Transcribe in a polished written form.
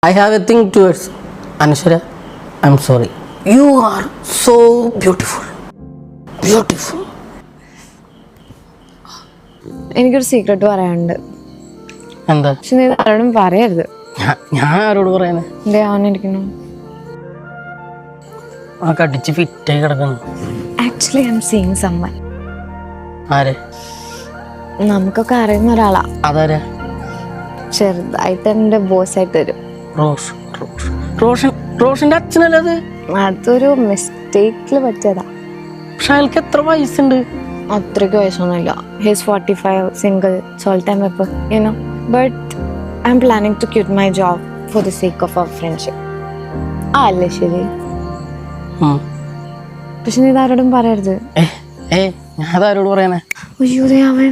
I have a thing towards Anshara. I'm sorry. You are so beautiful. Beautiful. എനിക്കൊരു secret പറയാനുണ്ട്. എന്താ? പക്ഷെ നീ ആരോടും പറയരുത്. ഞാൻ ആരോട് പറയാനാ? എന്തേ അവനിരിക്കുന്നു? ആ കടിച്ച് ഫിറ്റായി കിടക്കുന്നു. Actually I am seeing someone. ആരെ? നമുക്കൊക്കെ അറിയുന്ന ഒരാളാ. അതാരാ? ചെറുതായിട്ട് എൻ്റെ ബോസായിട്ട് വരും. റോഷന്റെ അച്ഛനല്ലേ അത്? അതൊരു മിസ്റ്റേക്കിൽ പറ്റിയതാ. പക്ഷെ അയാൾക്ക് എത്ര വയസ്സുണ്ട്? അത്രയ്ക്ക് വയസ്സൊന്നുമില്ല. ഹീസ് 45, സിംഗിൾ, സോൾ ടൈം എപ്പോൾ you know. But I am planning to quit my job for the sake of our friendship. ആ അല്ലേ ശരി? പക്ഷെ നീ ഇതാരോടും പറയരുത്. ഞാൻ അതാരോട് പറയാനാ? അയ്യോ അവൻ